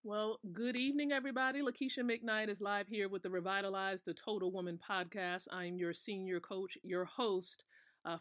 Well, good evening, everybody. Lakeisha McKnight is live here with the Revitalize the Total Woman podcast. I'm your senior coach, your host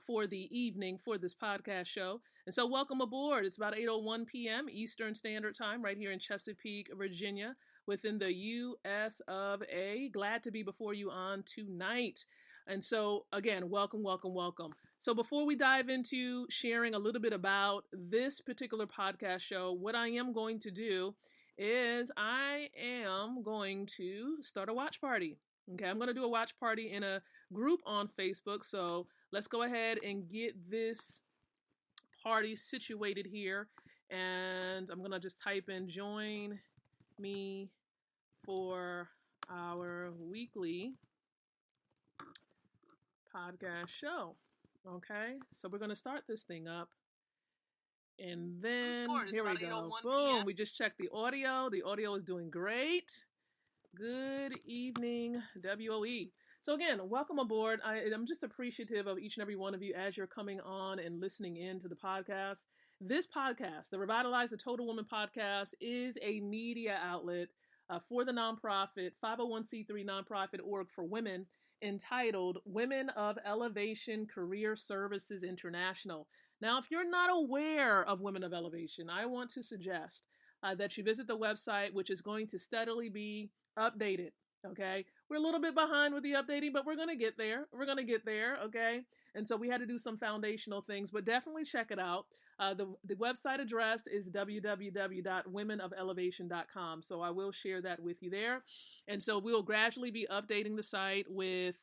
for the evening for this podcast show. And so, welcome aboard. It's about 8:01 p.m. Eastern Standard Time right here in Chesapeake, Virginia, within the U.S. of A. Glad to be before you on tonight. And so, again, welcome, welcome, welcome. So, before we dive into sharing a little bit about this particular podcast show, what I am going to do is I am going to start a watch party. Okay, I'm going to do a watch party in a group on Facebook. So let's go ahead and get this party situated here. And I'm going to just type in join me for our weekly podcast show. Okay, so we're going to start this thing up. And then here we go. Boom, we just checked the audio. The audio is doing great. Good evening, WOE. So again, welcome aboard. I'm just appreciative of each and every one of you as you're coming on and listening in to the podcast. This podcast, the Revitalize the Total Woman podcast, is a media outlet for the nonprofit 501c3 nonprofit org for women entitled Women of Elevation Career Services International. Now, if you're not aware of Women of Elevation, I want to suggest that you visit the website, which is going to steadily be updated. Okay, we're a little bit behind with the updating, but we're going to get there. We're going to get there. Okay, and so we had to do some foundational things, but definitely check it out. The website address is www.womenofelevation.com. So I will share that with you there. And so we'll gradually be updating the site with,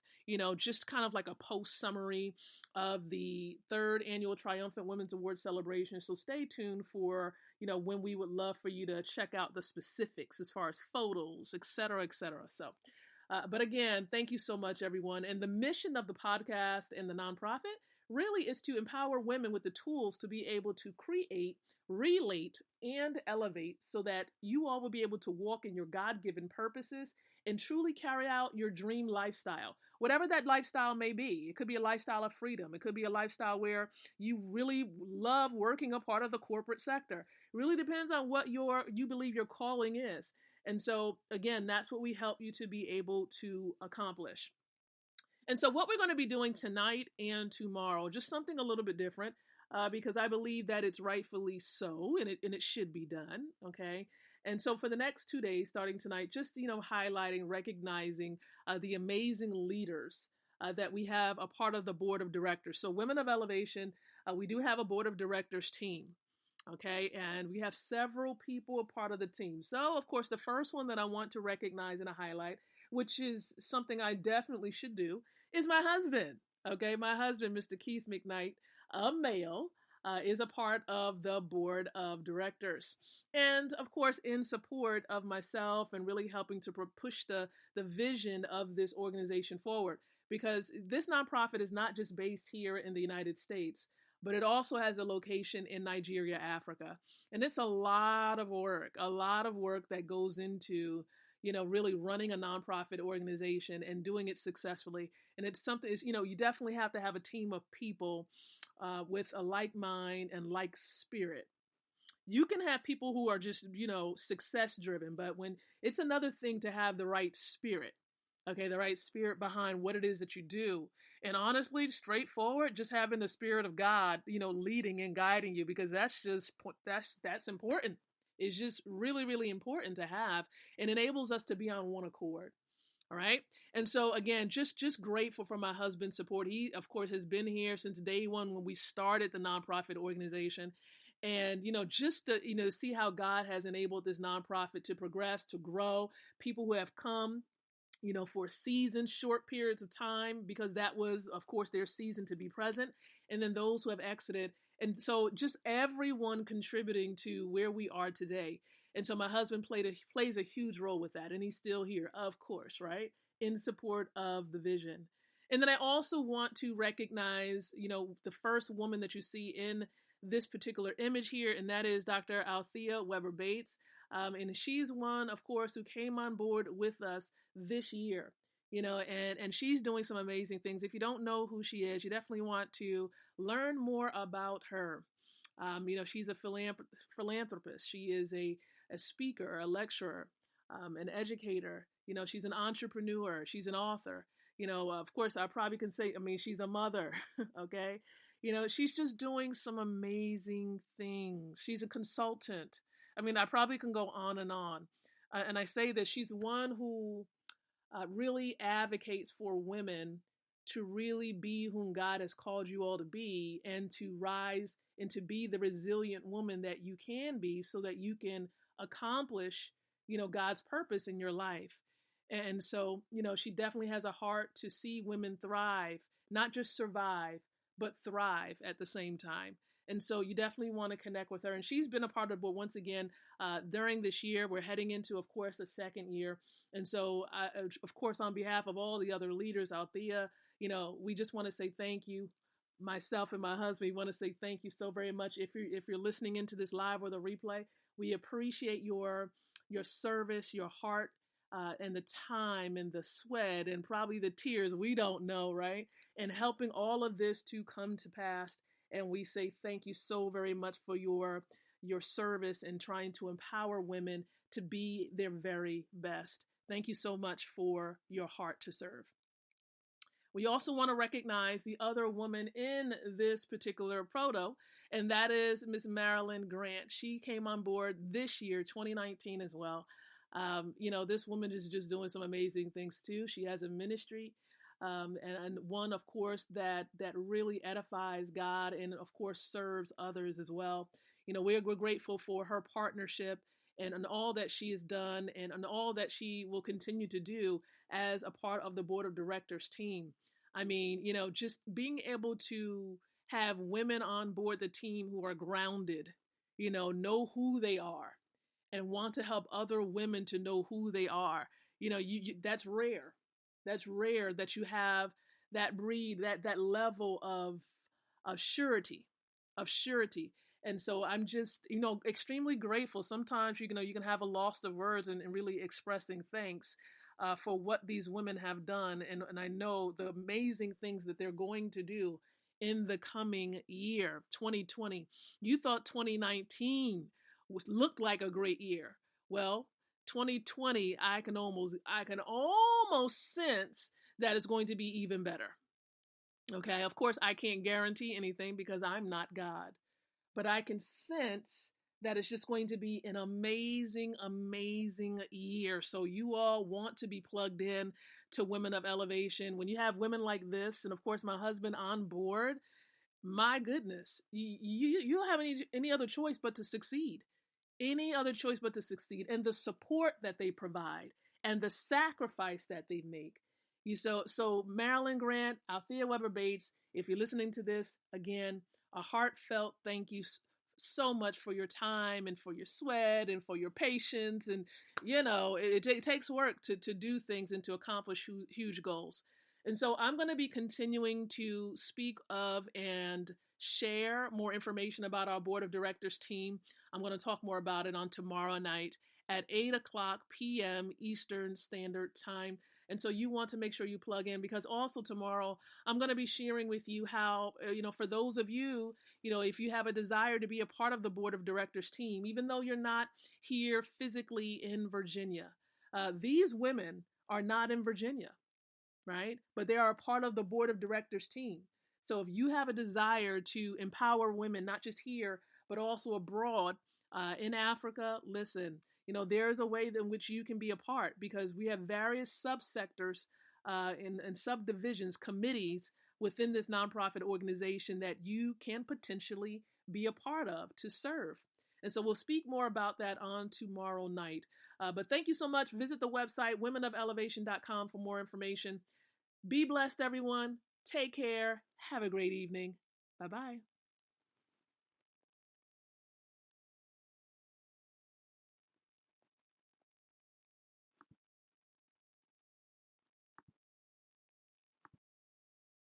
just kind of like a post summary of the third annual Triumphant Women's Award celebration. So stay tuned for, when we would love for you to check out the specifics as far as photos, et cetera, et cetera. So, but again, thank you so much, everyone. And the mission of the podcast and the nonprofit really is to empower women with the tools to be able to create, relate, and elevate so that you all will be able to walk in your God-given purposes and truly carry out your dream lifestyle. Whatever that lifestyle may be, it could be a lifestyle of freedom. It could be a lifestyle where you really love working a part of the corporate sector. It really depends on what you believe your calling is. And so, again, that's what we help you to be able to accomplish. And so what we're going to be doing tonight and tomorrow, just something a little bit different, because I believe that it's rightfully so, and it should be done, okay? And so for the next 2 days, starting tonight, just, highlighting, recognizing the amazing leaders that we have a part of the board of directors. So Women of Elevation, we do have a board of directors team. Okay, and we have several people a part of the team. So, of course, the first one that I want to recognize and highlight, which is something I definitely should do, is my husband. Okay, my husband, Mr. Keith McKnight, a male, is a part of the board of directors. And of course, in support of myself and really helping to push the vision of this organization forward. Because this nonprofit is not just based here in the United States, but it also has a location in Nigeria, Africa. And it's a lot of work that goes into, really running a nonprofit organization and doing it successfully. And it's something, you definitely have to have a team of people with a like mind and like spirit. You can have people who are just, success driven, but when it's another thing to have the right spirit. Okay, the right spirit behind what it is that you do. And honestly, straightforward, just having the spirit of God, leading and guiding you, because that's important. It's just really, really important to have, and enables us to be on one accord. All right. And so again, just grateful for my husband's support. He, of course, has been here since day one when we started the nonprofit organization. And, just to, see how God has enabled this nonprofit to progress, to grow, people who have come, for seasons, short periods of time, because that was, of course, their season to be present. And then those who have exited. And so just everyone contributing to where we are today. And so my husband plays a huge role with that. And he's still here, of course, right? In support of the vision. And then I also want to recognize, the first woman that you see in this particular image here, and that is Dr. Althea Weber Bates. And she's one, of course, who came on board with us this year, and she's doing some amazing things. If you don't know who she is, you definitely want to learn more about her. She's a philanthropist. She is a speaker, a lecturer, an educator. She's an entrepreneur. She's an author. Of course, I probably can say, she's a mother. Okay. She's just doing some amazing things. She's a consultant. I probably can go on and on. And I say that she's one who really advocates for women to really be whom God has called you all to be, and to rise and to be the resilient woman that you can be, so that you can accomplish, God's purpose in your life. And so, she definitely has a heart to see women thrive, not just survive, but thrive at the same time. And so you definitely want to connect with her. And she's been a part of the board once again during this year. We're heading into, of course, the second year. And so, of course, on behalf of all the other leaders out there, we just want to say thank you. Myself and my husband, we want to say thank you so very much. If you're listening into this live or the replay, we appreciate your service, your heart, and the time and the sweat and probably the tears. We don't know, right? And helping all of this to come to pass. And we say thank you so very much for your service and trying to empower women to be their very best. Thank you so much for your heart to serve. We also want to recognize the other woman in this particular photo, and that is Miss Marilyn Grant. She came on board this year, 2019, as well. This woman is just doing some amazing things too. She has a ministry, and one, of course, that really edifies God and, of course, serves others as well. We're grateful for her partnership and all that she has done and all that she will continue to do as a part of the board of directors team. Just being able to have women on board the team who are grounded, know who they are, and want to help other women to know who they are. That's rare. That's rare that you have that breed, that level of surety, And so I'm just, extremely grateful. Sometimes, you can have a loss of words and really expressing thanks for what these women have done. And I know the amazing things that they're going to do in the coming year, 2020. You thought 2019 looked like a great year. Well, 2020, I can almost sense that it's going to be even better. Okay, of course, I can't guarantee anything because I'm not God, but I can sense that it's just going to be an amazing, amazing year. So you all want to be plugged in to Women of Elevation. When you have women like this, and of course my husband on board, my goodness, you don't have any other choice but to succeed. Any other choice but to succeed. And the support that they provide and the sacrifice that they make. So Marilyn Grant, Althea Weber Bates, if you're listening to this, again, a heartfelt thank you so much for your time and for your sweat and for your patience. And, it takes work to do things and to accomplish huge goals. And so I'm going to be continuing to speak of and share more information about our board of directors team. I'm going to talk more about it on tomorrow night at 8:00 p.m. Eastern Standard Time. And so you want to make sure you plug in, because also tomorrow I'm going to be sharing with you how, for those of you, if you have a desire to be a part of the board of directors team, even though you're not here physically in Virginia, these women are not in Virginia, right? But they are a part of the board of directors team. So if you have a desire to empower women, not just here, but also abroad, in Africa, listen, there's a way in which you can be a part, because we have various subsectors and subdivisions, committees within this nonprofit organization that you can potentially be a part of to serve. And so we'll speak more about that on tomorrow night. But thank you so much. Visit the website, womenofelevation.com, for more information. Be blessed, everyone. Take care. Have a great evening. Bye-bye.